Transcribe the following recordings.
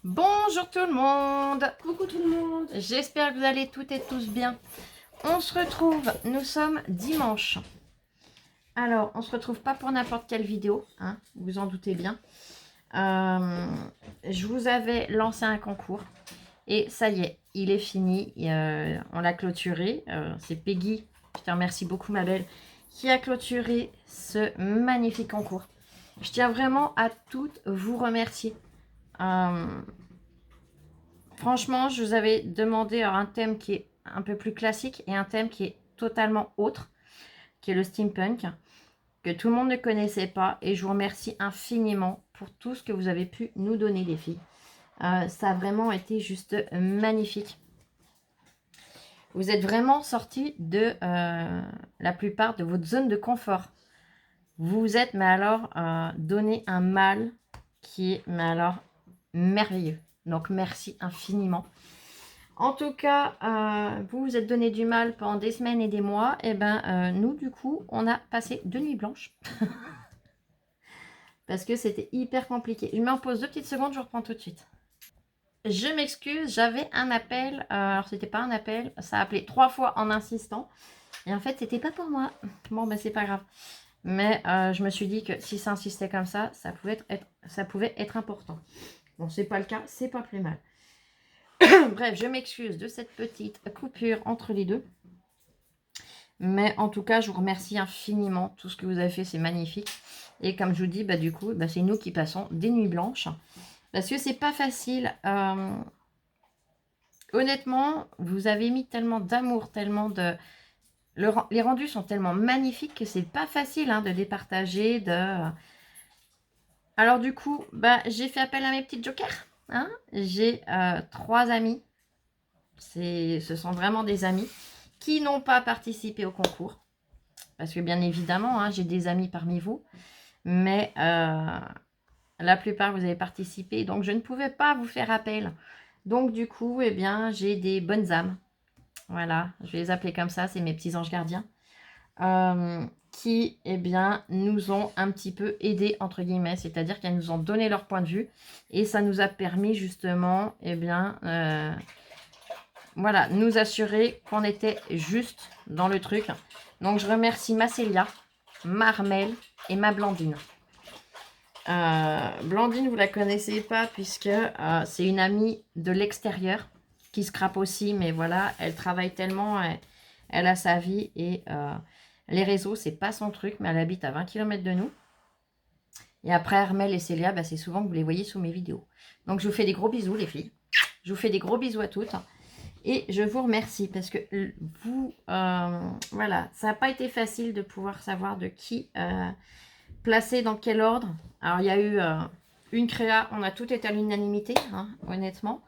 Bonjour tout le monde. Coucou tout le monde. J'espère que vous allez toutes et tous bien. On se retrouve, nous sommes dimanche. Alors, on se retrouve pas pour n'importe quelle vidéo, hein, vous en doutez bien. Je vous avais lancé un concours et ça y est, il est fini. On l'a clôturé. C'est Peggy, je te remercie beaucoup ma belle, qui a clôturé ce magnifique concours. Je tiens vraiment à toutes vous remercier. Franchement, je vous avais demandé un thème qui est un peu plus classique et un thème qui est totalement autre, qui est le steampunk, que tout le monde ne connaissait pas. Et je vous remercie infiniment pour tout ce que vous avez pu nous donner, les filles. Ça a vraiment été juste magnifique. Vous êtes vraiment sortis de la plupart de votre zone de confort. Vous vous êtes, mais alors, donné un mal qui est, mais alors, merveilleux. Donc, merci infiniment. En tout cas, vous vous êtes donné du mal pendant des semaines et des mois. Et ben, nous, du coup, on a passé 2 nuits blanches. Parce que c'était hyper compliqué. Je m'en pose 2 petites secondes, je reprends tout de suite. Je m'excuse, j'avais un appel. Alors, c'était pas un appel. Ça a appelé 3 fois en insistant. Et en fait, c'était pas pour moi. Bon, ben, c'est pas grave. Mais je me suis dit que si ça insistait comme ça, ça pouvait être important. Bon, c'est pas le cas, c'est pas plus mal. Bref, je m'excuse de cette petite coupure entre les deux. Mais en tout cas, je vous remercie infiniment. Tout ce que vous avez fait, c'est magnifique. Et comme je vous dis, bah, du coup, bah, c'est nous qui passons des nuits blanches. Parce que c'est pas facile. Honnêtement, vous avez mis tellement d'amour, tellement de... les rendus sont tellement magnifiques que c'est pas facile de les partager. Alors du coup, bah, j'ai fait appel à mes petits jokers. J'ai 3 amis. Ce sont vraiment des amis qui n'ont pas participé au concours. Parce que bien évidemment, j'ai des amis parmi vous. Mais la plupart, vous avez participé. Donc, je ne pouvais pas vous faire appel. Donc, du coup, eh bien, j'ai des bonnes âmes. Voilà, je vais les appeler comme ça. C'est mes petits anges gardiens. Qui, eh bien, nous ont un petit peu aidés, entre guillemets. C'est-à-dire qu'elles nous ont donné leur point de vue. Et ça nous a permis, justement, eh bien... voilà, nous assurer qu'on était juste dans le truc. Donc, je remercie ma Célia, ma Armelle et ma Blandine. Blandine, vous la connaissez pas puisque c'est une amie de l'extérieur qui scrape aussi. Mais voilà, elle travaille tellement, elle a sa vie et les réseaux, c'est pas son truc. Mais elle habite à 20 km de nous. Et après, Armelle et Célia, bah, c'est souvent que vous les voyez sous mes vidéos. Donc, je vous fais des gros bisous, les filles. Je vous fais des gros bisous à toutes. Et je vous remercie parce que vous, voilà, ça n'a pas été facile de pouvoir savoir de qui placer dans quel ordre. Alors, il y a eu une créa, on a tout été à l'unanimité, honnêtement.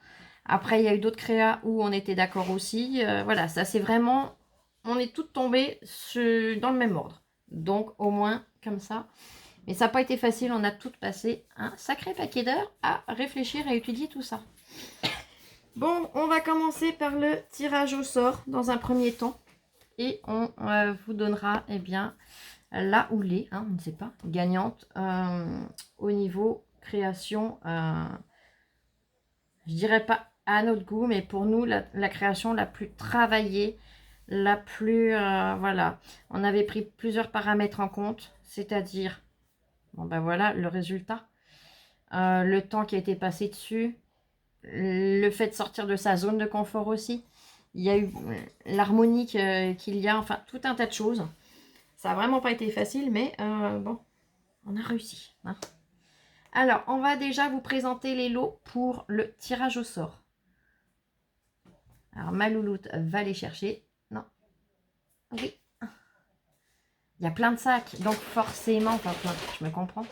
Après, il y a eu d'autres créas où on était d'accord aussi. Voilà, ça c'est vraiment, on est toutes tombées dans le même ordre. Donc, au moins, comme ça. Mais ça n'a pas été facile, on a toutes passé un sacré paquet d'heures à réfléchir et étudier tout ça. Bon, on va commencer par le tirage au sort dans un premier temps. Et on vous donnera, eh bien, la ou les, on ne sait pas, gagnantes au niveau création. Je dirais pas à notre goût, mais pour nous, la création la plus travaillée, la plus... voilà, on avait pris plusieurs paramètres en compte, c'est-à-dire, bon ben voilà, le résultat, le temps qui a été passé dessus, le fait de sortir de sa zone de confort aussi. Il y a eu l'harmonie qu'il y a, enfin tout un tas de choses. Ça n'a vraiment pas été facile, mais bon, on a réussi. Alors, on va déjà vous présenter les lots pour le tirage au sort. Alors, ma louloute va les chercher. Non. Oui. Il y a plein de sacs, donc forcément, enfin plein, je me comprends.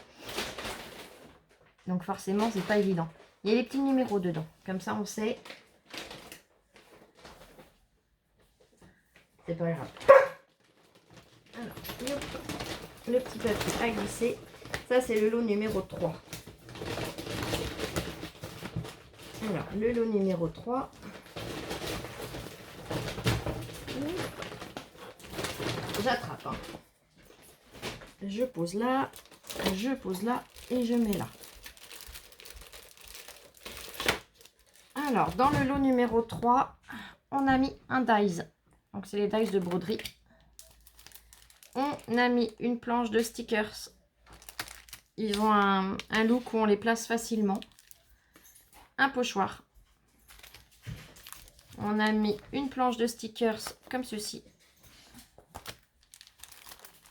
Donc forcément, c'est pas évident. Il y a les petits numéros dedans. Comme ça, on sait. C'est pas grave. Alors, le petit papier à glisser. Ça, c'est le lot numéro 3. Alors, le lot numéro 3. J'attrape. Je pose là et je mets là. Alors, dans le lot numéro 3, on a mis un dies. Donc, c'est les dies de broderie. On a mis une planche de stickers. Ils ont un look où on les place facilement. Un pochoir. On a mis une planche de stickers comme ceci.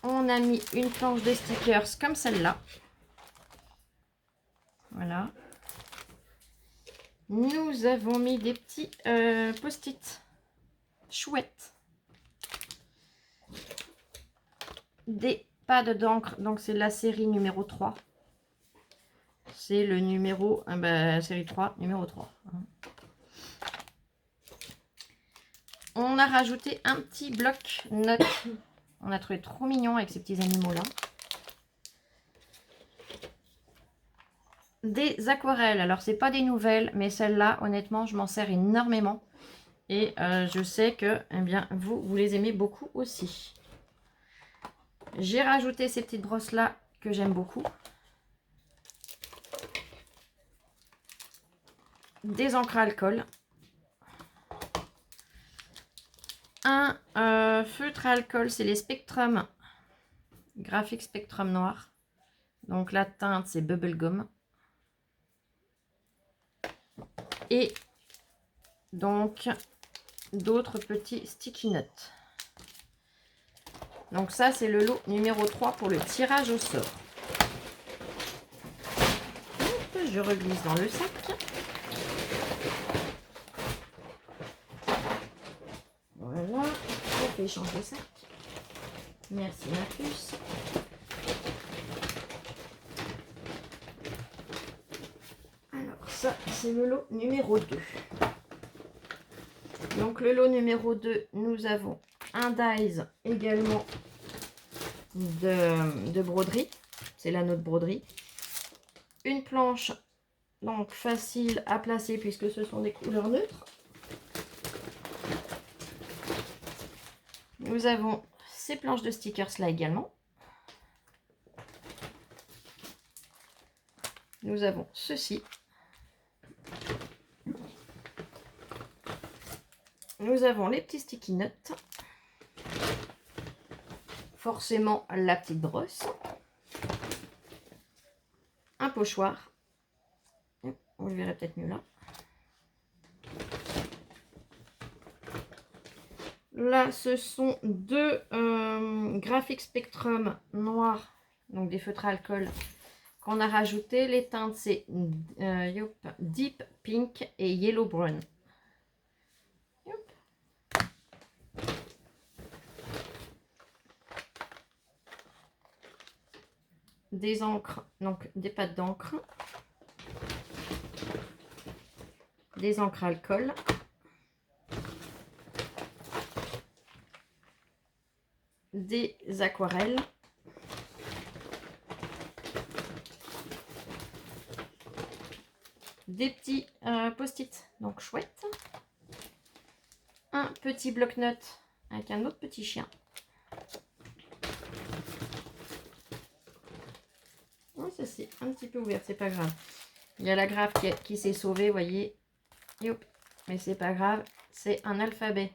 On a mis une planche de stickers comme celle-là. Voilà. Nous avons mis des petits post-it chouettes. Des pads d'encre. Donc, c'est la série numéro 3. C'est le numéro... série 3, numéro 3. On a rajouté un petit bloc-notes. On a trouvé trop mignon avec ces petits animaux-là. Des aquarelles. Alors, c'est pas des nouvelles, mais celles-là, honnêtement, je m'en sers énormément. Et je sais que, eh bien, vous les aimez beaucoup aussi. J'ai rajouté ces petites brosses-là que j'aime beaucoup. Des encres à alcool. Un feutre à alcool, c'est les Spectrum. Graphique Spectrum noir. Donc la teinte, c'est Bubblegum. Et donc d'autres petits sticky notes. Donc ça, c'est le lot numéro 3 pour le tirage au sort. Hop, je reglisse dans le sac. Voilà, je fais changer le sac. Merci ma puce. Alors ça, c'est le lot numéro 2. Donc le lot numéro 2, nous avons un dies également de broderie. C'est la note broderie. Une planche, donc facile à placer puisque ce sont des couleurs neutres. Nous avons ces planches de stickers là également. Nous avons ceci. Nous avons les petits sticky notes. Forcément la petite brosse. Un pochoir. On le verrait peut-être mieux là. Là, ce sont deux graphiques Spectrum noirs, donc des feutres à alcool qu'on a rajouté. Les teintes, c'est Deep Pink et Yellow Brown. Des encres, donc des pâtes d'encre. Des encres à alcool. Des aquarelles, des petits post-it, donc chouette, un petit bloc-notes avec un autre petit chien. Oh, ça c'est un petit peu ouvert, c'est pas grave. Il y a la grave qui s'est sauvée, vous voyez. Yop. Mais c'est pas grave, c'est un alphabet.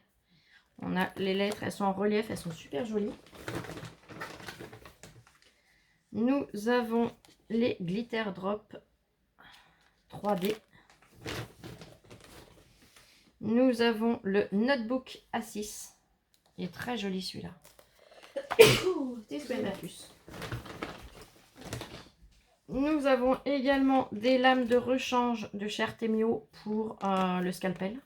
On a les lettres, elles sont en relief, elles sont super jolies. Nous avons les glitter drop 3D. Nous avons le notebook A6. Il est très joli celui-là. T'es ma puce. Nous avons également des lames de rechange de chez Artemio pour le scalpel.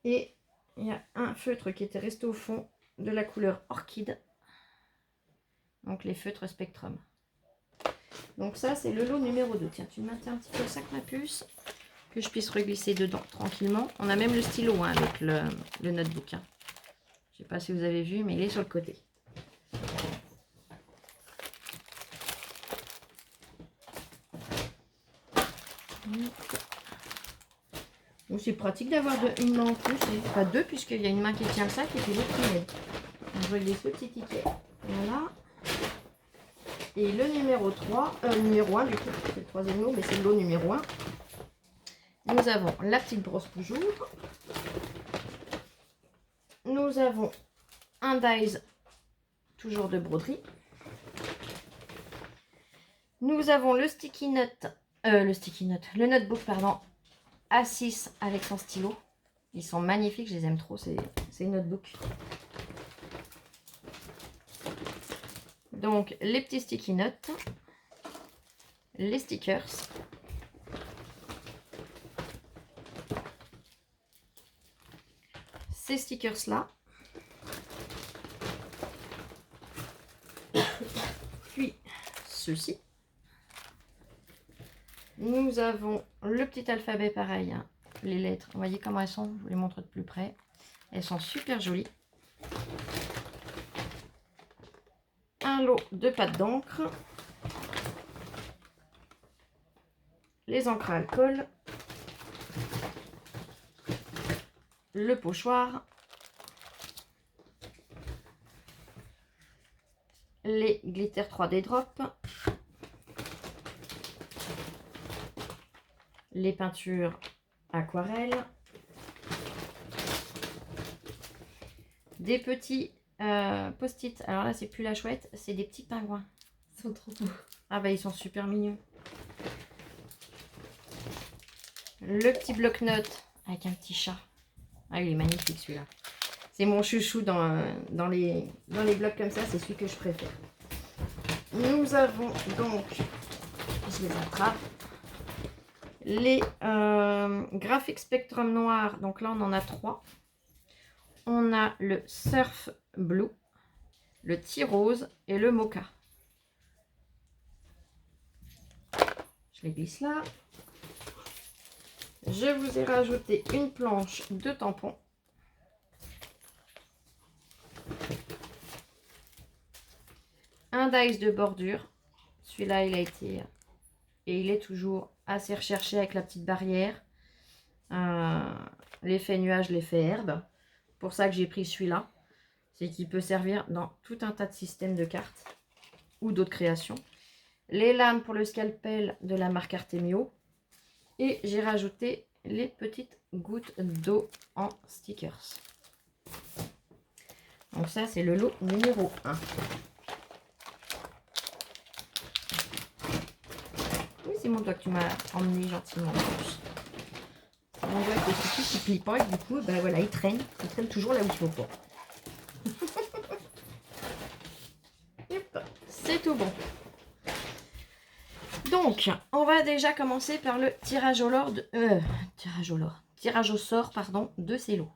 Et il y a un feutre qui était resté au fond de la couleur orchide. Donc les feutres Spectrum. Donc ça, c'est le lot numéro 2. Tiens, tu me maintiens un petit peu le sac, ma puce, que je puisse reglisser dedans tranquillement. On a même le stylo hein, avec le notebook. Hein. Je ne sais pas si vous avez vu, mais il est sur le côté. Donc c'est pratique d'avoir une main en plus, pas deux puisqu'il y a une main qui tient le sac et puis l'autre qui l'aide. Donc je reglisse le petit ticket. Voilà. Et le numéro 3, numéro 1 du coup, c'est le troisième lot, mais c'est le lot numéro 1. Nous avons la petite brosse toujours. Nous avons un dies, toujours de broderie. Nous avons le sticky note, le notebook, pardon, A6 avec son stylo. Ils sont magnifiques, je les aime trop, ces notebooks. Donc, les petits sticky notes, les stickers. Ces stickers-là. Puis, ceci. Nous avons le petit alphabet pareil, hein, les lettres. Vous voyez comment elles sont, je vous les montre de plus près. Elles sont super jolies. Un lot de pâte d'encre. Les encres à alcool. Le pochoir. Les glitter 3D drop. Les peintures aquarelles, des petits post-it. Alors là, c'est plus la chouette, c'est des petits pingouins. Ils sont trop beaux. Ah bah, ils sont super mignons. Le petit bloc-notes avec un petit chat. Ah, il est magnifique celui-là. C'est mon chouchou dans les blocs comme ça, c'est celui que je préfère. Nous avons donc, je les attrape, les graphiques spectrum noir. Donc là, on en a 3. On a le surf blue, le tea rose et le mocha. Je les glisse là. Je vous ai rajouté une planche de tampons. Un dies de bordure. Celui-là, il a été... Et il est toujours assez recherché avec la petite barrière. L'effet nuage, l'effet herbe. Pour ça que j'ai pris celui-là. C'est qu'il peut servir dans tout un tas de systèmes de cartes. Ou d'autres créations. Les lames pour le scalpel de la marque Artemio. Et j'ai rajouté les petites gouttes d'eau en stickers. Donc ça, c'est le lot numéro 1. Oui, c'est mon doigt que tu m'as emmené gentiment. Mon doigt est petit qui plie pas et du coup, ben voilà, il traîne toujours là où il faut pas. C'est tout bon. Donc, on va déjà commencer par le tirage au sort, pardon, de ces lots.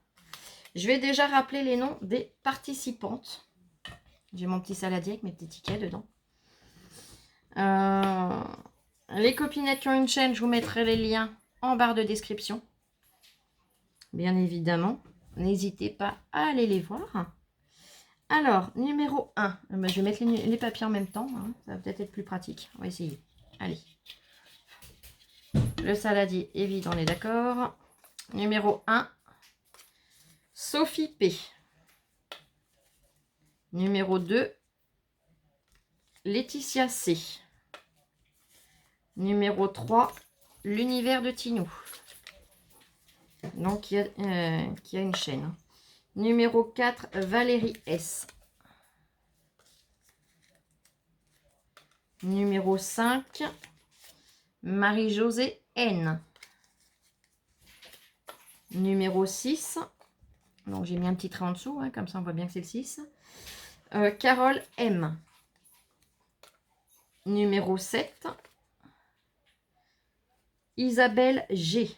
Je vais déjà rappeler les noms des participantes. J'ai mon petit saladier avec mes petits tickets dedans. Les copinettes qui ont une chaîne, je vous mettrai les liens en barre de description. Bien évidemment, n'hésitez pas à aller les voir. Alors, numéro 1. Je vais mettre les papiers en même temps. Hein. Ça va peut-être être plus pratique. On va essayer. Allez. Le saladier est vide, on est d'accord. Numéro 1. Sophie P. Numéro 2. Laetitia C. Numéro 3. L'univers de Tinou. Donc, qui a une chaîne. Numéro 4. Valérie S. Numéro 5. Marie-Josée N. Numéro 6. Donc, j'ai mis un petit trait en dessous, hein, comme ça on voit bien que c'est le 6. Carole M. Numéro 7. Isabelle G.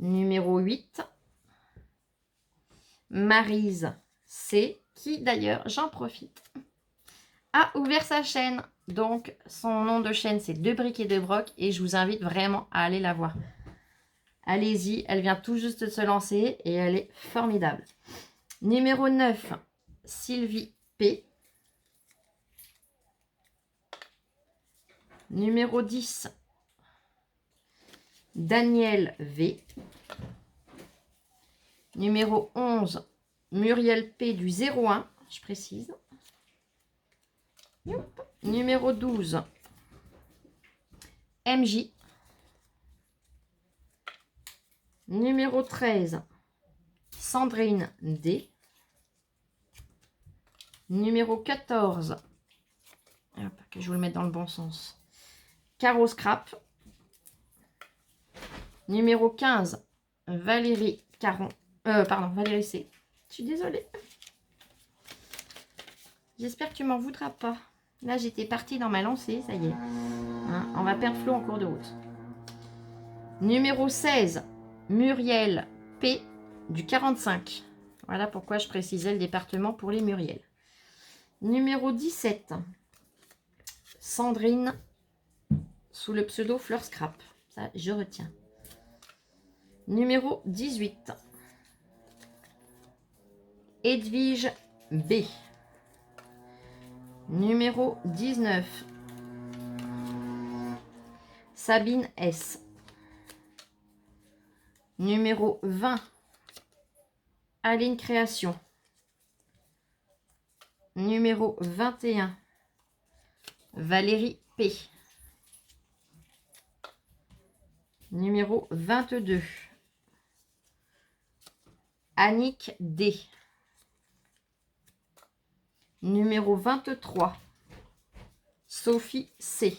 Numéro 8. Maryse C. Qui d'ailleurs, j'en profite, a ouvert sa chaîne. Donc, son nom de chaîne, c'est De Briques et de Broc. Et je vous invite vraiment à aller la voir. Allez-y, elle vient tout juste de se lancer et elle est formidable. Numéro 9, Sylvie P. Numéro 10, Daniel V. Numéro 11, Muriel P du 01, je précise. Numéro 12, MJ. Numéro 13, Sandrine D. Numéro 14, hop, que je vous le mette dans le bon sens, Caro Scrap. Numéro 15, Valérie Caron. Valérie C. Je suis désolée. J'espère que tu m'en voudras pas. Là, j'étais partie dans ma lancée, ça y est. Hein, on va perdre Flo en cours de route. Numéro 16, Muriel P. du 45. Voilà pourquoi je précisais le département pour les Muriel. Numéro 17, Sandrine, sous le pseudo Fleur Scrap. Ça, je retiens. Numéro 18, Edwige B. Numéro 19, Sabine S. Numéro 20, Aline Création. Numéro 21, Valérie P. Numéro 22, Annick D. Numéro 23, Sophie C.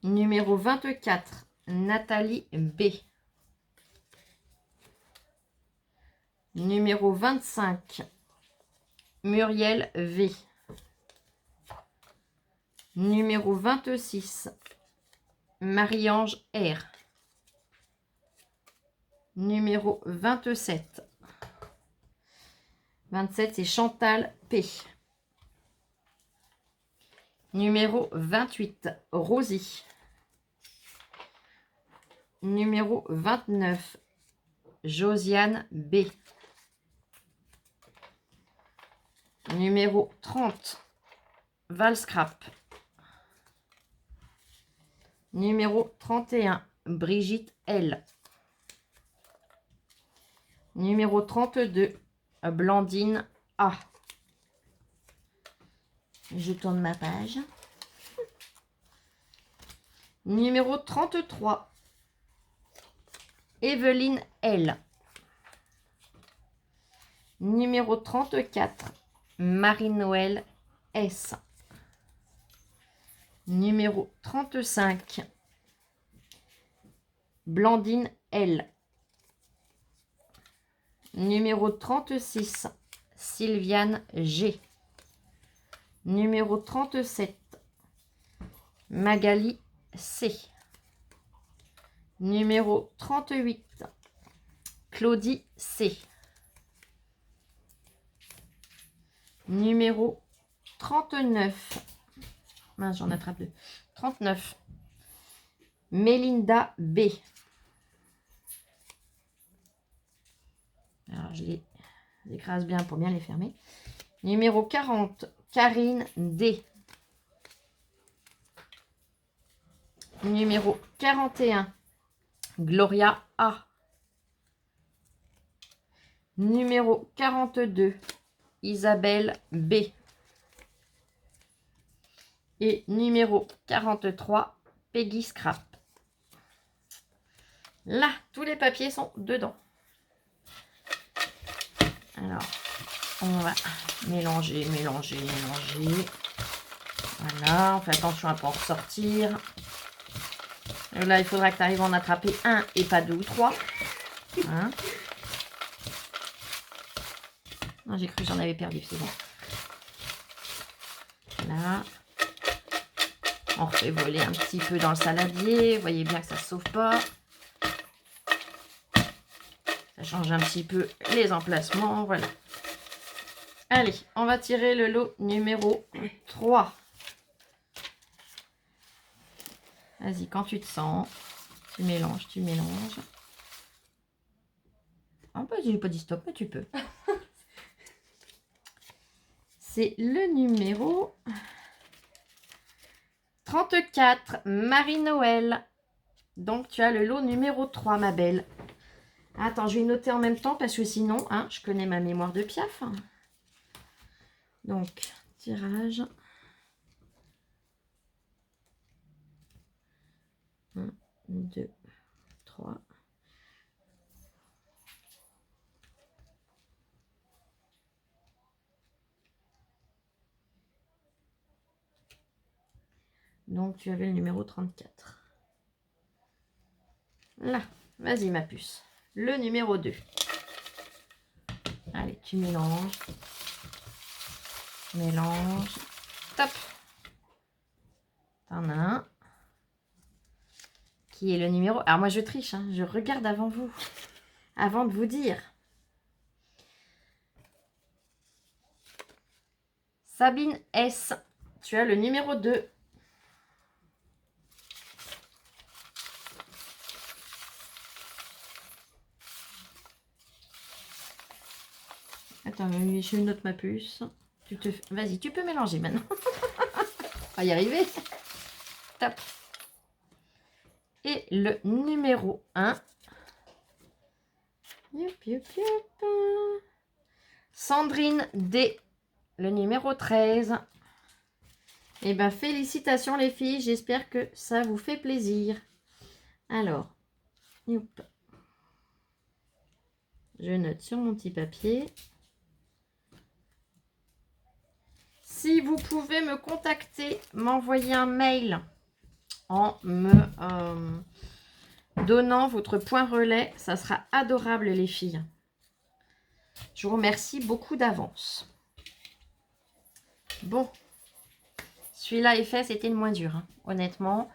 Numéro 24, Nathalie B. Numéro 25, Muriel V. Numéro 26, Marie-Ange R. Numéro 27. 27, c'est Chantal P. Numéro 28, Rosie. Numéro 29, Josiane B. Numéro 30, Valscrap. Numéro 31, Brigitte L. Numéro 32, Blandine A. Je tourne ma page. Numéro 33, Evelyne L. Numéro 34, Marie-Noël S. Numéro 35, Blandine L. Numéro 36, Sylviane G. Numéro 37, Magali C. Numéro 38, Claudie C. Numéro 39, mince, j'en attrape deux. 39, Mélinda B. Alors, je les écrase bien pour bien les fermer. Numéro 40, Karine D. Numéro 41, Gloria A. Numéro 42, Isabelle B. Et numéro 43, Peggy Scrap. Là, tous les papiers sont dedans. Alors, on va mélanger, mélanger, mélanger. Voilà, on fait attention à ne pas en ressortir. Et là, il faudra que tu arrives à en attraper un et pas deux ou trois. Hein? Non, j'ai cru que j'en avais perdu, c'est bon. Là. On refait voler un petit peu dans le saladier. Vous voyez bien que ça ne se sauve pas. Ça change un petit peu les emplacements. Voilà. Allez, on va tirer le lot numéro 3. Vas-y, quand tu te sens, tu mélanges, tu mélanges. Ah bah, j'ai pas dit stop, mais tu peux. C'est le numéro 34, Marie-Noël. Donc, tu as le lot numéro 3, ma belle. Attends, je vais noter en même temps parce que sinon, hein, je connais ma mémoire de piaf. Donc, tirage. 1, 2, 3. Donc, tu avais le numéro 34. Là, vas-y ma puce. Le numéro 2. Allez, tu mélanges. Mélange. Top. T'en as un. Qui est le numéro... Alors moi je triche, hein, je regarde avant vous. Avant de vous dire. Sabine S. Tu as le numéro 2. Attends, je note ma puce. Vas-y, tu peux mélanger maintenant. On va y arriver. Top. Et le numéro 1. Youp, youp, youp. Sandrine D. Le numéro 13. Eh bien, félicitations les filles. J'espère que ça vous fait plaisir. Alors, youp. Je note sur mon petit papier. Si vous pouvez me contacter, m'envoyer un mail en me donnant votre point relais, ça sera adorable les filles. Je vous remercie beaucoup d'avance. Bon, celui-là est fait, c'était le moins dur, hein, honnêtement.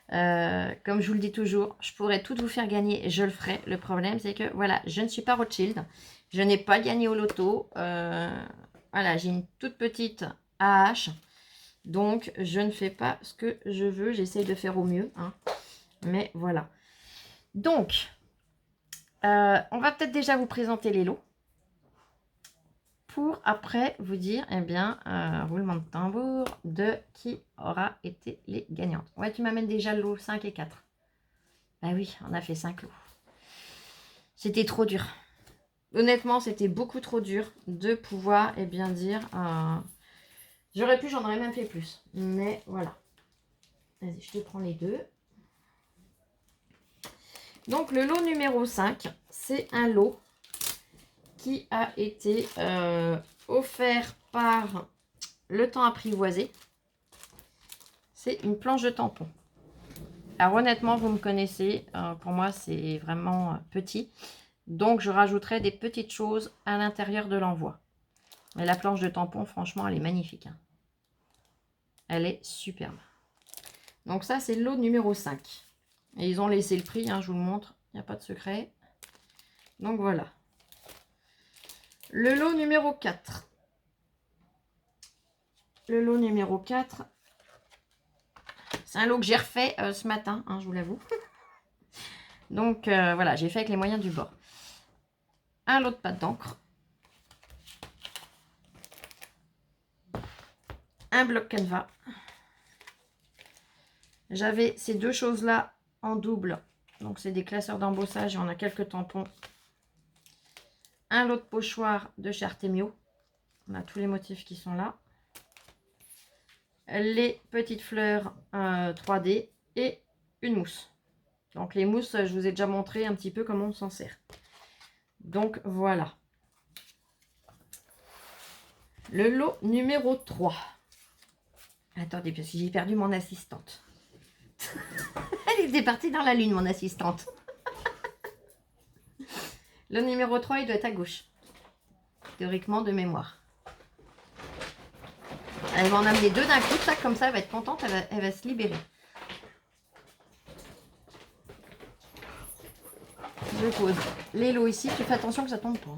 Comme je vous le dis toujours, je pourrais tout vous faire gagner, je le ferai. Le problème, c'est que, voilà, je ne suis pas Rothschild. Je n'ai pas gagné au loto. Voilà, j'ai une toute petite AH. Donc, je ne fais pas ce que je veux. J'essaie de faire au mieux, hein. Mais voilà. Donc, on va peut-être déjà vous présenter les lots. Pour après vous dire, eh bien, roulement de tambour de qui aura été les gagnantes. Ouais, tu m'amènes déjà le lot 5 et 4. Bah oui, on a fait 5 lots. C'était trop dur. Honnêtement, c'était beaucoup trop dur de pouvoir, eh bien, dire... j'aurais pu, j'en aurais même fait plus. Mais voilà. Vas-y, je te prends les deux. Donc, le lot numéro 5, c'est un lot qui a été offert par Le Temps Apprivoisé. C'est une planche de tampon. Alors honnêtement, vous me connaissez, pour moi c'est vraiment petit. Donc je rajouterai des petites choses à l'intérieur de l'envoi. Mais la planche de tampon, franchement, elle est magnifique, hein. Elle est superbe. Donc ça, c'est le lot numéro 5. Et ils ont laissé le prix, hein, je vous le montre, il n'y a pas de secret. Donc voilà. Le lot numéro 4. Le lot numéro 4, c'est un lot que j'ai refait ce matin, hein, je vous l'avoue. Donc voilà, j'ai fait avec les moyens du bord. Un lot de pâte d'encre. Un bloc canevas. J'avais ces deux choses-là en double. Donc c'est des classeurs d'embossage et on a quelques tampons. Un lot de pochoirs de chez Artemio. On a tous les motifs qui sont là. Les petites fleurs 3D et une mousse. Donc les mousses, je vous ai déjà montré un petit peu comment on s'en sert. Donc voilà. Le lot numéro 3. Attendez, parce que j'ai perdu mon assistante. Elle était partie dans la lune, mon assistante. Le numéro 3, il doit être à gauche. Théoriquement, de mémoire. Elle va en amener deux d'un coup, ça, comme ça, elle va être contente, elle va se libérer. Je pose les lots ici, tu fais attention que ça tombe pas.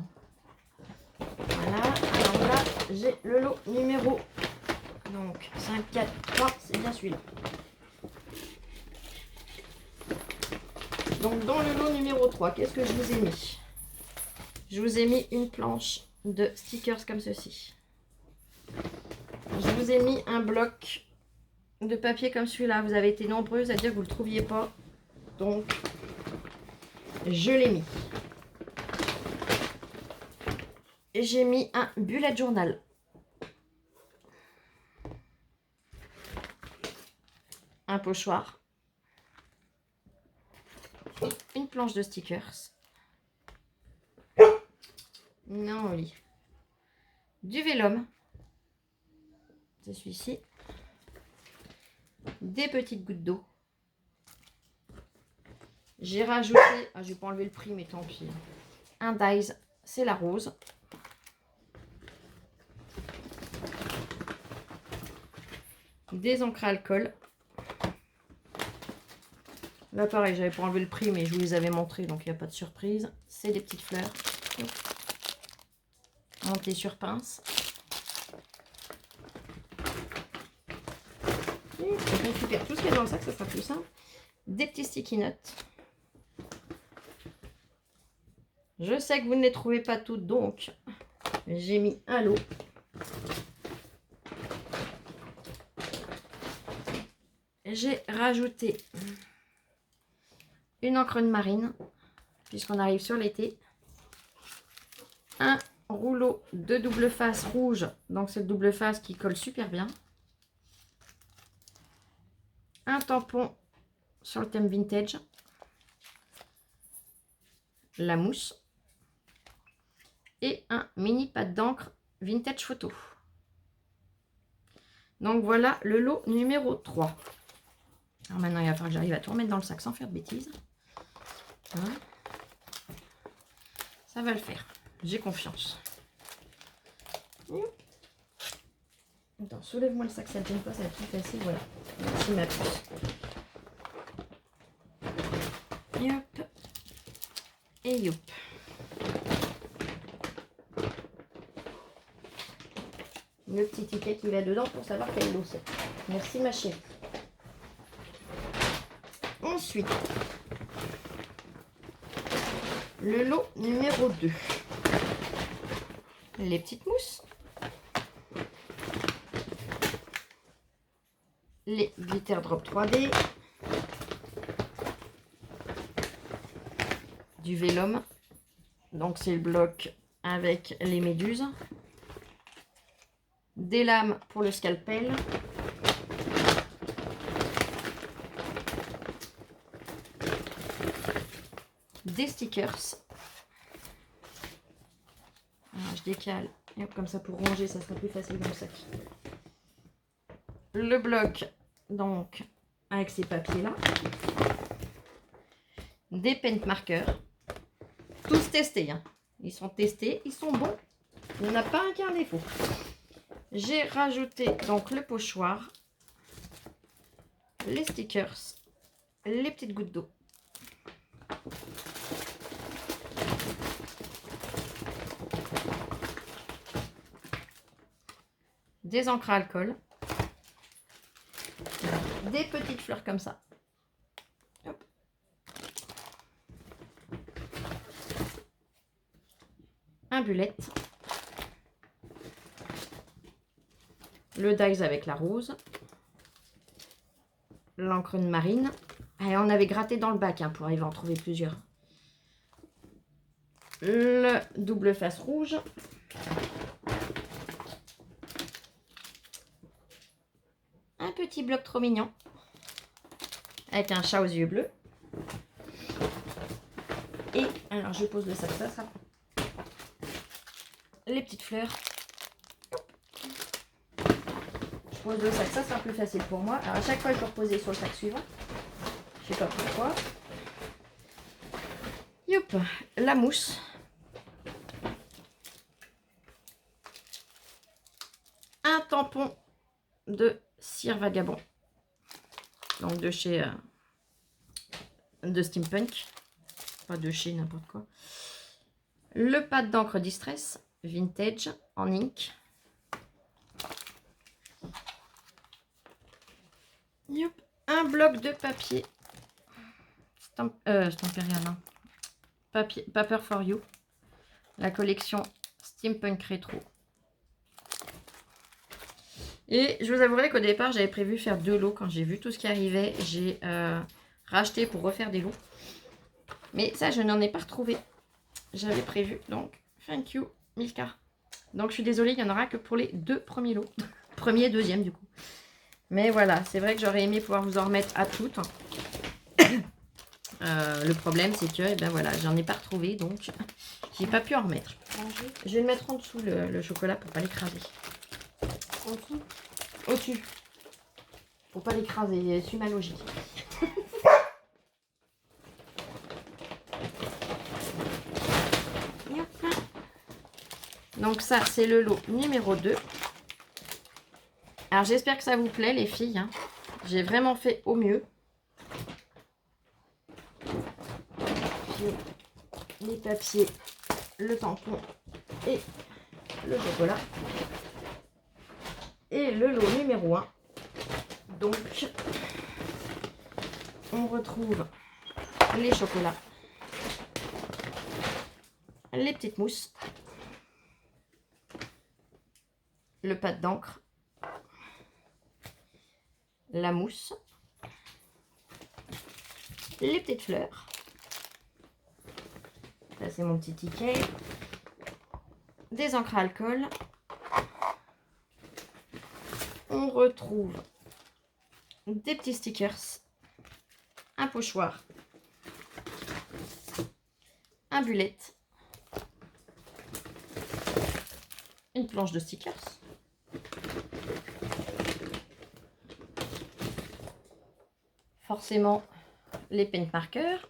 Voilà, alors là, j'ai le lot numéro... Donc, 5, 4, 3, c'est bien celui-là. Donc, dans le lot numéro 3, qu'est-ce que je vous ai mis? Je vous ai mis une planche de stickers comme ceci. Je vous ai mis un bloc de papier comme celui-là. Vous avez été nombreuses à dire que vous ne le trouviez pas. Donc, je l'ai mis. Et j'ai mis un bullet journal. Un pochoir. Une planche de stickers. Non, oui. Du vélum. C'est celui-ci. des petites gouttes d'eau. J'ai rajouté, je vais pas enlever le prix, mais tant pis. Un Dies, c'est la rose. Des encres à alcool. Là, pareil, j'avais pas enlevé le prix, mais je vous les avais montrés, donc il n'y a pas de surprise. C'est des petites fleurs. Montées sur pince. Et je récupère tout ce qui est dans le sac, ça sera plus simple. Des petits sticky notes. Je sais que vous ne les trouvez pas toutes, donc j'ai mis un lot. J'ai rajouté une encre de marine, puisqu'on arrive sur l'été. Un rouleau de double face rouge, donc c'est le double face qui colle super bien. Un tampon sur le thème vintage. La mousse. Et un mini pad d'encre vintage photo. Donc voilà le lot numéro 3. Alors maintenant il va falloir que j'arrive à tout remettre dans le sac sans faire de bêtises. Voilà. Ça va le faire. J'ai confiance. Attends, soulève-moi le sac, ça ne tient pas, ça va être plus facile. Voilà. Merci ma puce. Yop. Et yop. Le petit ticket qui va dedans pour savoir quel lot c'est. Merci ma chérie. Ensuite, le lot numéro 2. Les petites mousses. Les glitter drop 3D. Du vélum. Donc c'est le bloc avec les méduses. Des lames pour le scalpel. Des stickers. Alors, je décale. Et hop, comme ça pour ranger, ça sera plus facile dans le sac. Le bloc, donc, avec ces papiers-là. Des paint marqueurs. Tous testés. Hein. Ils sont testés, ils sont bons. Il n'y en a pas un qui a un défaut. J'ai rajouté donc le pochoir, les stickers, les petites gouttes d'eau. Des encres à alcool. Des petites fleurs comme ça. Hop. Un bullet. Le Dies avec la rose. L'encre de marine. Et on avait gratté dans le bac hein, pour arriver à en trouver plusieurs. Le double face rouge. Un petit bloc trop mignon. Avec un chat aux yeux bleus. Et alors je pose le sac, ça sera les petites fleurs. Je pose le sac, ça sera plus facile pour moi. Alors à chaque fois je peux reposer sur le sac suivant. Je sais pas pourquoi. Youp, la mousse. Un tampon de cire vagabond. Donc de chez de Steampunk. Pas de chez n'importe quoi. Le pad d'encre Distress vintage en ink. Youp. Un bloc de papier. Stamperia, non. Paper for You. La collection Steampunk Rétro. Et je vous avouerai qu'au départ, j'avais prévu faire 2 lots. Quand j'ai vu tout ce qui arrivait, j'ai racheté pour refaire des lots. Mais ça, je n'en ai pas retrouvé. J'avais prévu. Donc, thank you, Milka. Donc, je suis désolée, il n'y en aura que pour les 2 premiers lots. Premier et deuxième, du coup. Mais voilà, c'est vrai que j'aurais aimé pouvoir vous en remettre à toutes. Le problème, c'est que, eh ben voilà, j'en ai pas retrouvé. Donc, j'ai pas pu en remettre. Je vais le mettre en dessous, le chocolat, pour pas l'écraser. En dessous? Au-dessus. Faut pas l'écraser, suis ma logique. Donc ça, c'est le lot numéro 2. Alors, j'espère que ça vous plaît, les filles. Hein. J'ai vraiment fait au mieux. Les papiers, le tampon et le chocolat. Et le lot numéro 1. Donc, on retrouve les chocolats, les petites mousses, le pâte d'encre, la mousse, les petites fleurs. Ça, c'est mon petit ticket. Des encres à alcool. On retrouve des petits stickers, un pochoir, un bullet, une planche de stickers, forcément les paint markers,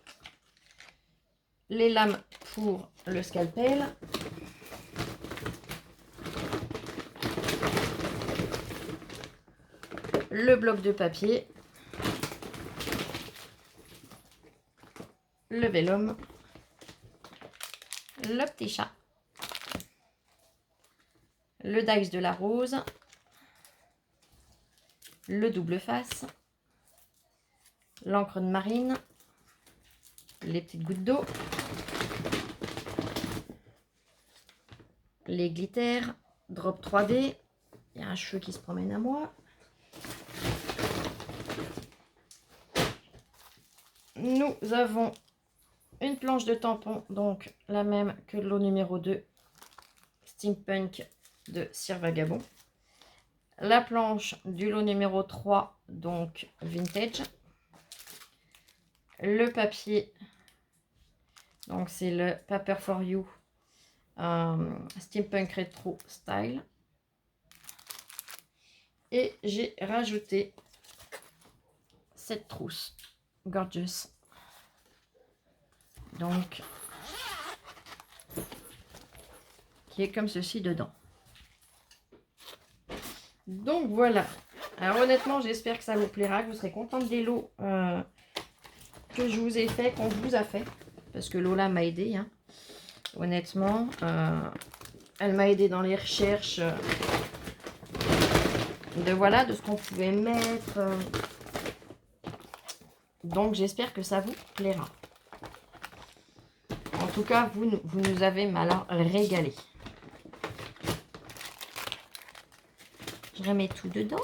les lames pour le scalpel, le bloc de papier, le vélum, le petit chat, le dice de la rose, le double face, l'encre de marine, les petites gouttes d'eau, les glitters, drop 3D, il y a un cheveu qui se promène à moi. Nous avons une planche de tampon, donc la même que le lot numéro 2, Steampunk de Cire Vagabond. La planche du lot numéro 3, donc Vintage. Le papier, donc c'est le Paper for You Steampunk Retro Style. Et j'ai rajouté cette trousse Gorgeous. Donc, qui est comme ceci dedans. Donc voilà. Alors honnêtement, j'espère que ça vous plaira, que vous serez contente des lots que je vous ai fait, qu'on vous a fait. Parce que Lola m'a aidé. Hein. Honnêtement, elle m'a aidé dans les recherches de ce qu'on pouvait mettre. Donc j'espère que ça vous plaira. En tout cas, vous nous avez mal régalé. Je remets tout dedans.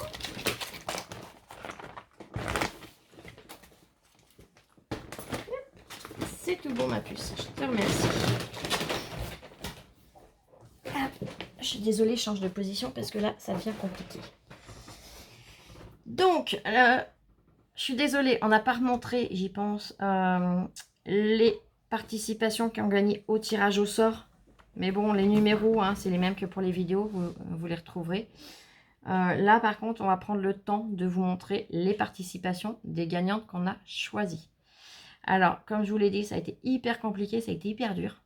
C'est tout bon, ma puce. Je te remercie. Je suis désolée, je change de position parce que là, ça devient compliqué. Donc, je suis désolée, on n'a pas remontré, j'y pense, les participations qui ont gagné au tirage au sort. Mais bon, les numéros, hein, c'est les mêmes que pour les vidéos, vous les retrouverez. Là, par contre, on va prendre le temps de vous montrer les participations des gagnantes qu'on a choisies. Alors, comme je vous l'ai dit, ça a été hyper compliqué, ça a été hyper dur.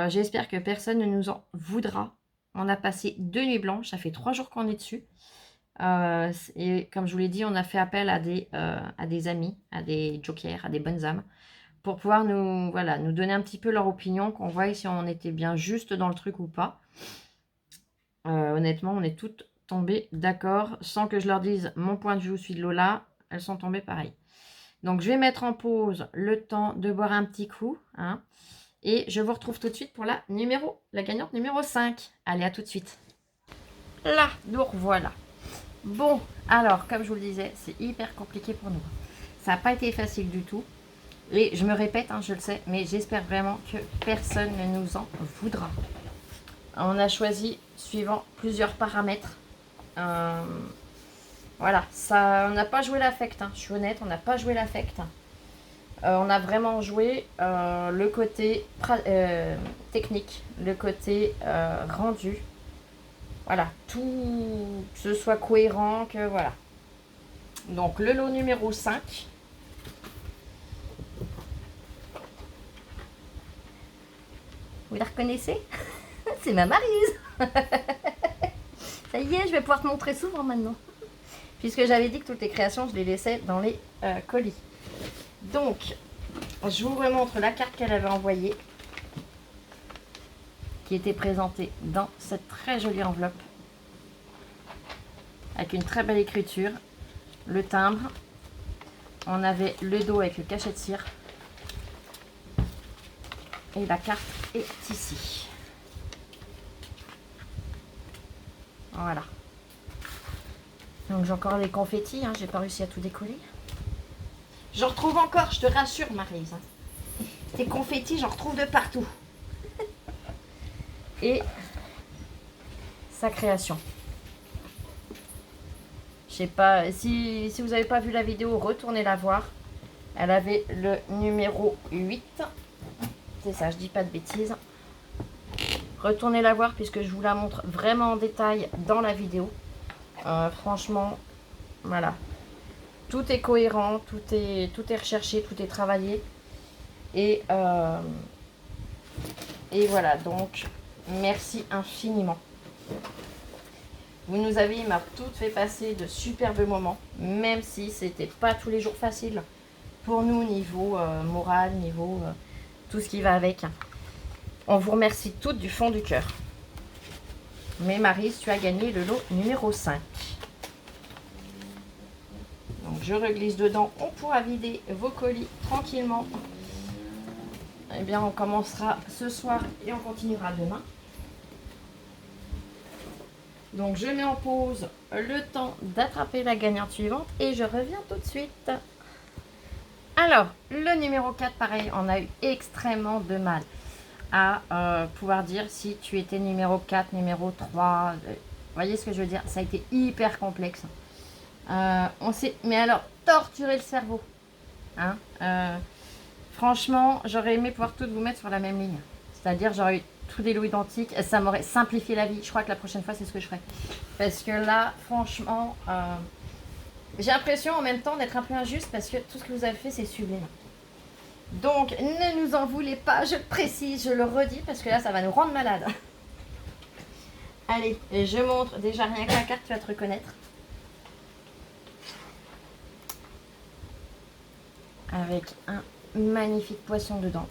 J'espère que personne ne nous en voudra. On a passé 2 nuits blanches, ça fait 3 jours qu'on est dessus. Et comme je vous l'ai dit, on a fait appel à des amis, à des jokers, à des bonnes âmes, pour pouvoir nous donner un petit peu leur opinion, qu'on voie si on était bien juste dans le truc ou pas. Honnêtement, on est toutes tombées d'accord, sans que je leur dise mon point de vue ou celui de Lola, elles sont tombées pareil. Donc, je vais mettre en pause le temps de boire un petit coup. Hein, et je vous retrouve tout de suite pour la gagnante numéro 5. Allez, à tout de suite. Là, nous revoilà. Bon, alors, comme je vous le disais, c'est hyper compliqué pour nous. Ça n'a pas été facile du tout. Et je me répète, hein, je le sais, mais j'espère vraiment que personne ne nous en voudra. On a choisi suivant plusieurs paramètres. Voilà, ça, on n'a pas joué l'affect, hein, je suis honnête, on n'a pas joué l'affect. On a vraiment joué le côté technique, le côté rendu. Voilà, tout, que ce soit cohérent, que voilà. Donc le lot numéro 5. Vous la reconnaissez? C'est ma Maryse. Ça y est, je vais pouvoir te montrer souvent maintenant. Puisque j'avais dit que toutes les créations, je les laissais dans les colis. Donc, je vous remontre la carte qu'elle avait envoyée. Qui était présentée dans cette très jolie enveloppe. Avec une très belle écriture. Le timbre. On avait le dos avec le cachet de cire. Et la carte est ici. Voilà. Donc j'ai encore les confettis, hein, j'ai pas réussi à tout décoller. J'en retrouve encore, je te rassure Maryse. Tes confettis, j'en retrouve de partout. Et sa création. Je sais pas, si vous n'avez pas vu la vidéo, retournez la voir. Elle avait le numéro 8. C'est ça, je dis pas de bêtises. Retournez la voir puisque je vous la montre vraiment en détail dans la vidéo. Franchement, voilà. Tout est cohérent, tout est recherché, tout est travaillé. Et voilà, donc merci infiniment. Vous nous avez toutes fait passer de superbes moments, même si c'était pas tous les jours facile pour nous niveau moral, niveau tout ce qui va avec. On vous remercie toutes du fond du cœur. Mais Maryse, tu as gagné le lot numéro 5. Donc je reglisse dedans, on pourra vider vos colis tranquillement. Eh bien, on commencera ce soir et on continuera demain. Donc je mets en pause le temps d'attraper la gagnante suivante et je reviens tout de suite. Alors, le numéro 4, pareil, on a eu extrêmement de mal à pouvoir dire si tu étais numéro 4, numéro 3. Vous voyez ce que je veux dire? Ça a été hyper complexe. On s'est, mais alors, torturer le cerveau. Hein, franchement, j'aurais aimé pouvoir toutes vous mettre sur la même ligne. C'est-à-dire, j'aurais eu tous des lots identiques. Ça m'aurait simplifié la vie. Je crois que la prochaine fois, c'est ce que je ferai. Parce que là, franchement, j'ai l'impression en même temps d'être un peu injuste parce que tout ce que vous avez fait, c'est sublime. Donc, ne nous en voulez pas. Je le précise, je le redis parce que là, ça va nous rendre malades. Allez, je montre déjà rien que la carte, tu vas te reconnaître. Avec un magnifique poisson dedans.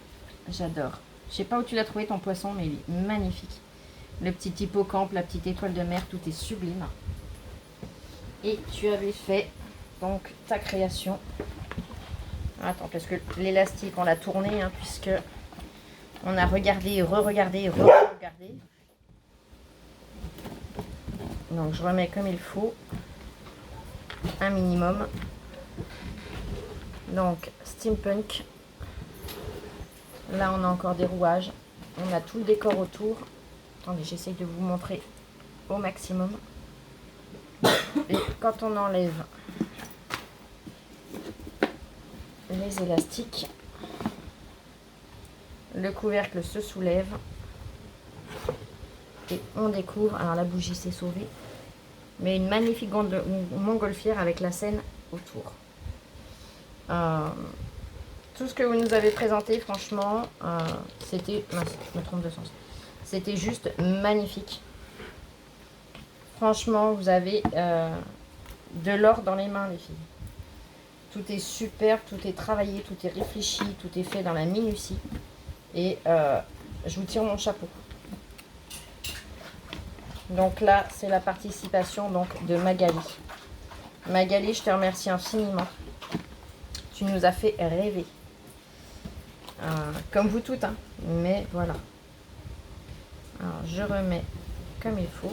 J'adore. Je sais pas où tu l'as trouvé ton poisson, mais il est magnifique. Le petit hippocampe, la petite étoile de mer, tout est sublime. Et tu avais fait donc ta création. Attends, parce que l'élastique, on l'a tourné, hein, puisque on a regardé, re-regardé, re-regardé. Donc je remets comme il faut. Un minimum. Donc steampunk. Là on a encore des rouages. On a tout le décor autour. Attendez, j'essaye de vous montrer au maximum. Et quand on enlève les élastiques, le couvercle se soulève et on découvre, alors la bougie s'est sauvée, mais une magnifique montgolfière avec la Seine autour. Tout ce que vous nous avez présenté, franchement, c'était, je me trompe de sens, c'était juste magnifique. Franchement, vous avez de l'or dans les mains, les filles. Tout est superbe, tout est travaillé, tout est réfléchi, tout est fait dans la minutie. Et je vous tire mon chapeau. Donc là, c'est la participation donc, de Magali. Magali, je te remercie infiniment. Tu nous as fait rêver. Comme vous toutes, hein. Mais voilà. Alors, je remets comme il faut.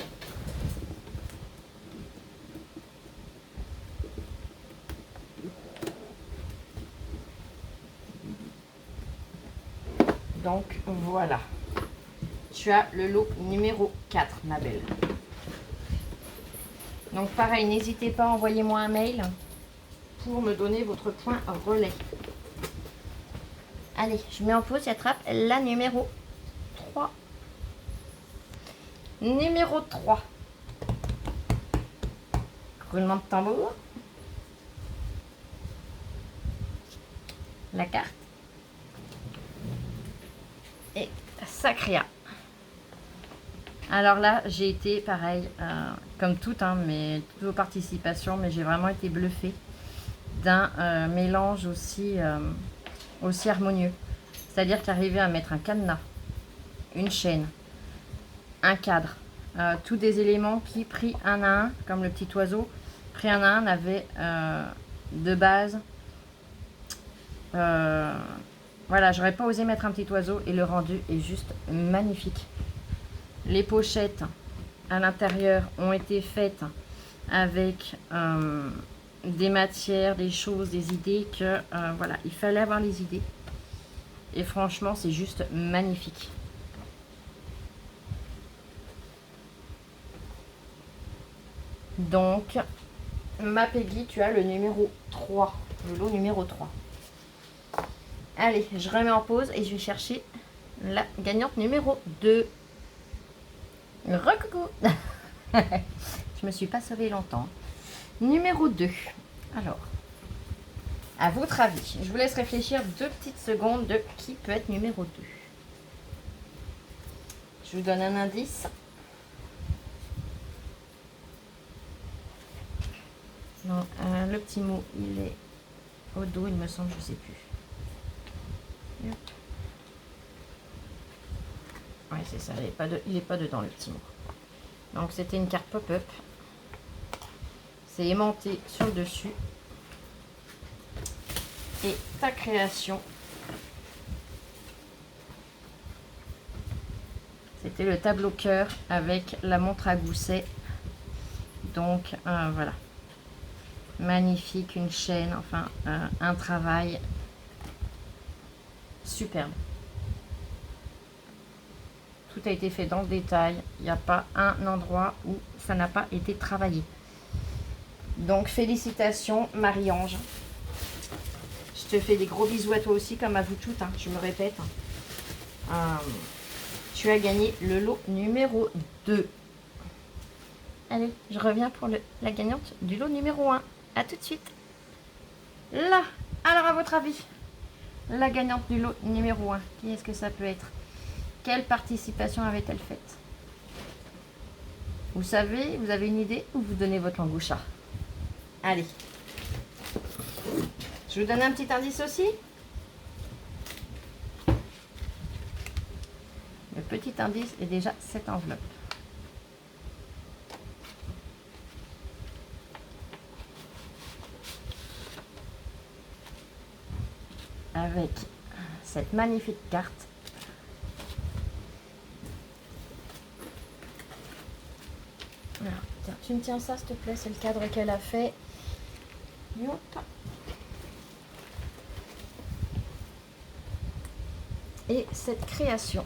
Donc voilà, tu as le lot numéro 4, ma belle. Donc pareil, n'hésitez pas, envoyez-moi un mail pour me donner votre point relais. Allez, je mets en pause, j'attrape la numéro 3. Numéro 3. Roulement de tambour. la carte. Et Sacria. Alors là, j'ai été pareil, comme toutes vos participations, mais j'ai vraiment été bluffée d'un mélange aussi harmonieux. C'est-à-dire qu'arriver à mettre un cadenas, une chaîne, un cadre, tous des éléments qui, pris un à un, comme le petit oiseau, pris un à un, n'avaient de base. Voilà, j'aurais pas osé mettre un petit oiseau et le rendu est juste magnifique. Les pochettes à l'intérieur ont été faites avec des matières, des choses, des idées que voilà, il fallait avoir les idées. Et franchement, c'est juste magnifique. Donc, ma Peggy, tu as le numéro 3, le lot numéro 3. Allez, je remets en pause et je vais chercher la gagnante numéro 2. Recoucou. Je me suis pas sauvée longtemps. Numéro 2. Alors, à votre avis, je vous laisse réfléchir 2 petites secondes de qui peut être numéro 2. Je vous donne un indice. Non, le petit mot, il est au dos, il me semble, je sais plus. Ouais, c'est ça, il n'est pas dedans le petit mot. Donc c'était une carte pop-up. C'est aimanté sur le dessus. Et ta création. C'était le tableau cœur avec la montre à gousset. Donc voilà. Magnifique, une chaîne, enfin un travail superbe. Tout a été fait dans le détail. Il n'y a pas un endroit où ça n'a pas été travaillé. Donc félicitations Marie-Ange. Je te fais des gros bisous à toi aussi, comme à vous toutes, je me répète. Tu as gagné le lot numéro 2. Allez, je reviens pour la gagnante du lot numéro 1. A tout de suite. Là, alors à votre avis, la gagnante du lot numéro 1, qui est-ce que ça peut être? Quelle participation avait-elle faite? Vous savez, vous avez une idée ou vous donnez votre langue au chat? Allez. Je vous donne un petit indice aussi. Le petit indice est déjà cette enveloppe. Avec cette magnifique carte. Alors, tiens, tu me tiens ça s'il te plaît, c'est le cadre qu'elle a fait. Hop. Et cette création.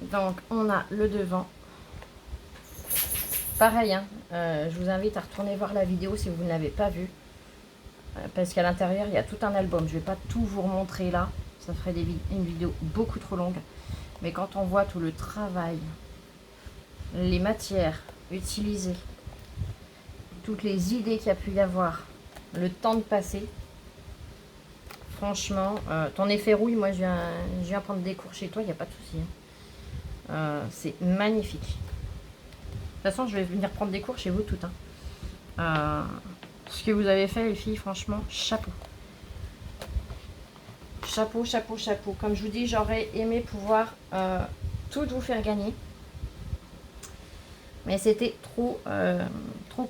Donc on a le devant. Pareil, je vous invite à retourner voir la vidéo si vous ne l'avez pas vue. Parce qu'à l'intérieur, il y a tout un album. Je ne vais pas tout vous remontrer là. Ça ferait une vidéo beaucoup trop longue. Mais quand on voit tout le travail, les matières utilisées, toutes les idées qu'il y a pu y avoir, le temps de passer, franchement, ton effet rouille, moi je viens prendre des cours chez toi, il n'y a pas de souci. C'est magnifique. De toute façon, je vais venir prendre des cours chez vous toutes. Ce que vous avez fait, les filles, franchement, chapeau. Chapeau, chapeau, chapeau. Comme je vous dis, j'aurais aimé pouvoir tout vous faire gagner. Mais c'était trop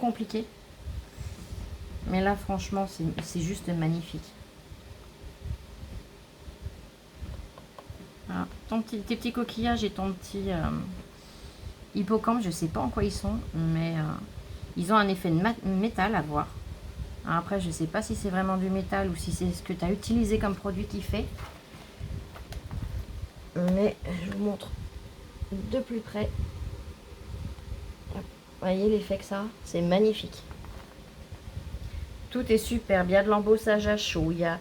compliqué. Mais là, franchement, c'est juste magnifique. Voilà. Tes petits coquillages et ton petit hippocampe, je ne sais pas en quoi ils sont, mais ils ont un effet de métal à voir. Alors après, je ne sais pas si c'est vraiment du métal ou si c'est ce que tu as utilisé comme produit qui fait. Mais je vous montre de plus près. Vous voyez l'effet que ça, c'est magnifique. Tout est superbe. Il y a de l'embossage à chaud, il y a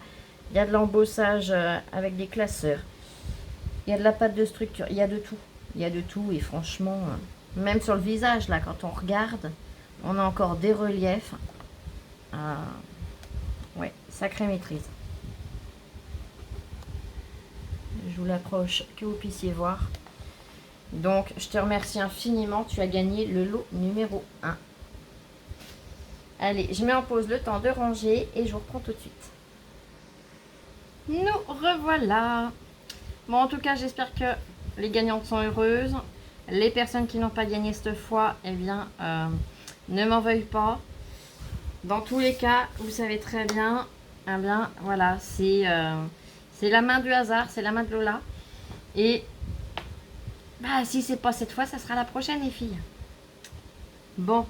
de l'embossage avec des classeurs. Il y a de la pâte de structure, il y a de tout. Il y a de tout et franchement, même sur le visage, là, quand on regarde, on a encore des reliefs. Ouais, Sacrée maîtrise. Je vous l'approche que vous puissiez voir. Donc, je te remercie infiniment. Tu as gagné le lot numéro 1. Allez, je mets en pause le temps de ranger et je vous reprends tout de suite. Nous revoilà. Bon, en tout cas, j'espère que les gagnantes sont heureuses. Les personnes qui n'ont pas gagné cette fois, eh bien, ne m'en veuillent pas. Dans tous les cas, vous savez très bien, eh bien, voilà, c'est la main du hasard, c'est la main de Lola. Et bah, si c'est pas cette fois, ça sera la prochaine, les filles. Bon,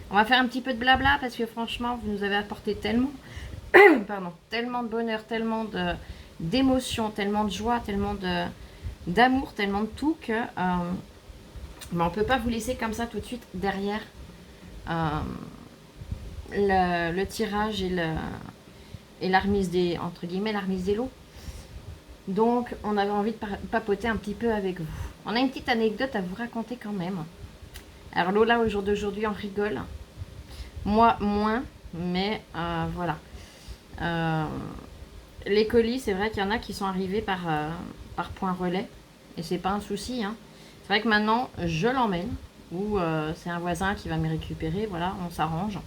on va faire un petit peu de blabla parce que franchement, vous nous avez apporté tellement, pardon, tellement de bonheur, tellement d'émotions, tellement de joie, tellement d'amour, tellement de tout que on ne peut pas vous laisser comme ça tout de suite derrière le tirage et la remise des, entre guillemets, la remise des lots. Donc, on avait envie de papoter un petit peu avec vous. On a une petite anecdote à vous raconter quand même. Alors, Lola, au jour d'aujourd'hui, on rigole. Moi, moins, mais voilà. Les colis, c'est vrai qu'il y en a qui sont arrivés par point relais. Et c'est pas un souci, hein. C'est vrai que maintenant, je l'emmène. Ou c'est un voisin qui va me récupérer. Voilà, on s'arrange.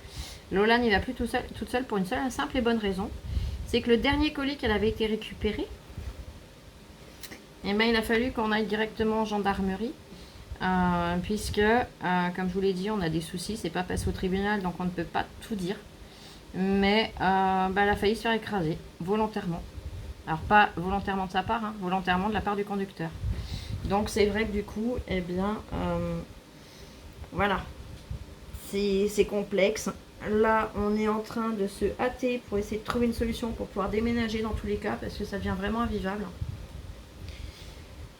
Lola n'y va plus toute seule pour une seule simple et bonne raison. C'est que le dernier colis qu'elle avait été récupéré, eh ben, il a fallu qu'on aille directement en gendarmerie. Puisque, comme je vous l'ai dit, on a des soucis. C'est pas passé au tribunal, donc on ne peut pas tout dire. Mais bah, elle a failli se faire écraser, volontairement. Alors pas volontairement de sa part, hein, volontairement de la part du conducteur. Donc c'est vrai que du coup, eh bien, voilà, c'est complexe. Là, on est en train de se hâter pour essayer de trouver une solution pour pouvoir déménager dans tous les cas, parce que ça devient vraiment invivable.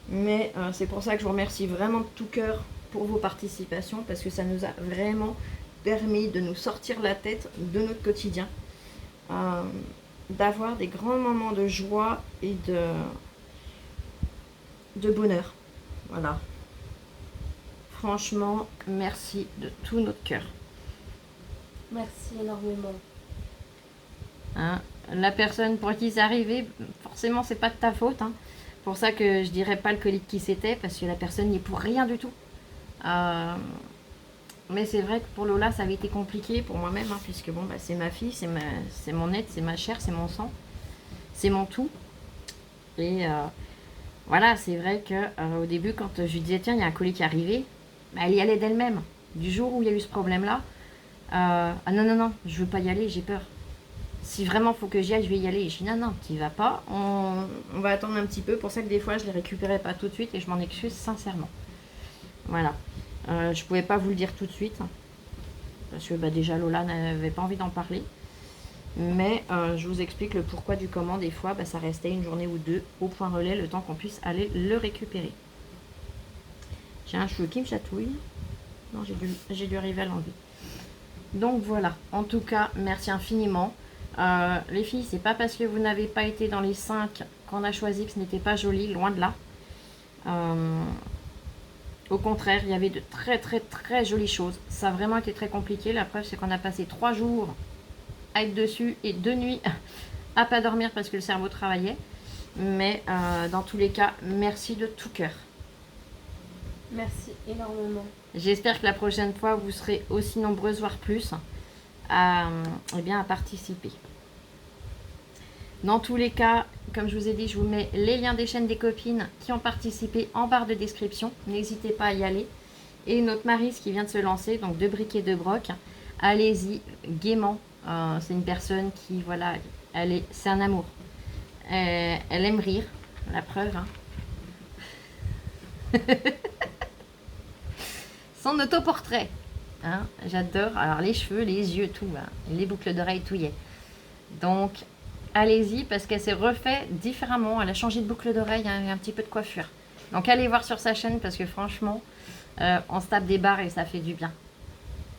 Mais c'est pour ça que je vous remercie vraiment de tout cœur pour vos participations, parce que ça nous a vraiment permis de nous sortir la tête de notre quotidien, d'avoir des grands moments de joie et de bonheur. Voilà. Franchement, merci de tout notre cœur. Merci énormément. Hein, la personne pour qui c'est arrivé, forcément, c'est pas de ta faute. Hein. Pour ça que je dirais pas le colis de qui c'était, parce que la personne n'y est pour rien du tout. Mais c'est vrai que pour Lola, ça avait été compliqué pour moi-même, hein, puisque bon, bah, c'est ma fille, c'est mon aide, c'est ma chair, c'est mon sang, c'est mon tout. Et voilà, c'est vrai que au début, quand je lui disais, tiens, il y a un colis qui est arrivé, bah, elle y allait d'elle-même. Du jour où il y a eu ce problème-là, ah non, non, non, je veux pas y aller, j'ai peur. Si vraiment faut que j'y aille, je vais y aller. Et je dis non, non, tu vas pas, on va attendre un petit peu. Pour ça que des fois, je les récupérais pas tout de suite et je m'en excuse sincèrement. Voilà. Je pouvais pas vous le dire tout de suite. Parce que bah, déjà, Lola n'avait pas envie d'en parler. Mais je vous explique le pourquoi du comment. Des fois, bah, ça restait une journée ou deux au point relais, le temps qu'on puisse aller le récupérer. J'ai un cheveu qui me chatouille. Non, j'ai dû arriver à l'enlever. Donc voilà. En tout cas, merci infiniment. Les filles, c'est pas parce que vous n'avez pas été dans les 5 qu'on a choisi que ce n'était pas joli, loin de là. Au contraire, il y avait de très très très jolies choses. Ça a vraiment été très compliqué. La preuve, c'est qu'on a passé 3 jours à être dessus et 2 nuits à pas dormir parce que le cerveau travaillait. Mais dans tous les cas, merci de tout cœur. Merci énormément. J'espère que la prochaine fois, vous serez aussi nombreuses, voire plus, à participer. Dans tous les cas, comme je vous ai dit, je vous mets les liens des chaînes des copines qui ont participé en barre de description. N'hésitez pas à y aller. Et notre Maryse qui vient de se lancer, donc de briques et de broc. Allez-y, gaiement. C'est une personne qui, voilà, c'est un amour. Elle aime rire, la preuve. Hein. Son autoportrait. Hein, j'adore. Alors les cheveux, les yeux, tout. Hein, les boucles d'oreilles, tout y est. Donc, allez-y parce qu'elle s'est refait différemment. Elle a changé de boucle d'oreille et un petit peu de coiffure. Donc, allez voir sur sa chaîne parce que franchement, on se tape des barres et ça fait du bien.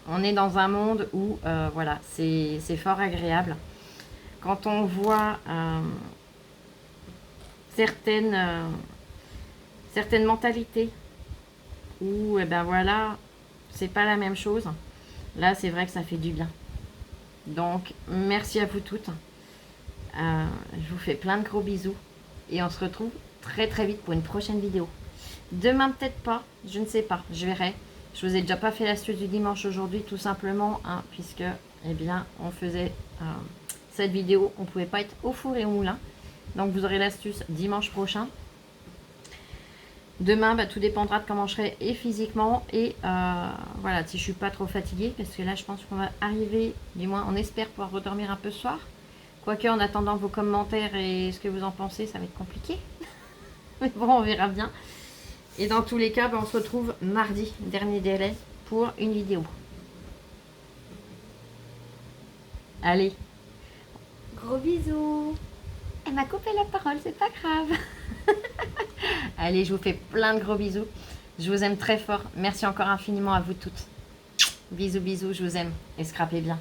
On est dans un monde où, voilà, c'est fort agréable. Quand on voit certaines mentalités où, eh ben voilà, c'est pas la même chose. Là, c'est vrai que ça fait du bien. Donc, merci à vous toutes. Je vous fais plein de gros bisous. Et on se retrouve très très vite pour une prochaine vidéo. Demain peut-être pas, je ne sais pas, je verrai. Je vous ai déjà pas fait l'astuce du dimanche aujourd'hui, tout simplement, hein, puisque, eh bien, on faisait cette vidéo, on ne pouvait pas être au four et au moulin. Donc vous aurez l'astuce dimanche prochain. Demain, bah, tout dépendra de comment je serai et physiquement et voilà, si je suis pas trop fatiguée, parce que là je pense qu'on va arriver, du moins on espère pouvoir redormir un peu ce soir. Quoique en attendant vos commentaires et ce que vous en pensez, ça va être compliqué. Mais bon, on verra bien. Et dans tous les cas, bah, on se retrouve mardi, dernier délai, pour une vidéo. Allez. Gros bisous. Elle m'a coupé la parole, c'est pas grave. Allez, je vous fais plein de gros bisous. Je vous aime très fort. Merci encore infiniment à vous toutes. Bisous, bisous, je vous aime. Et scrapez bien.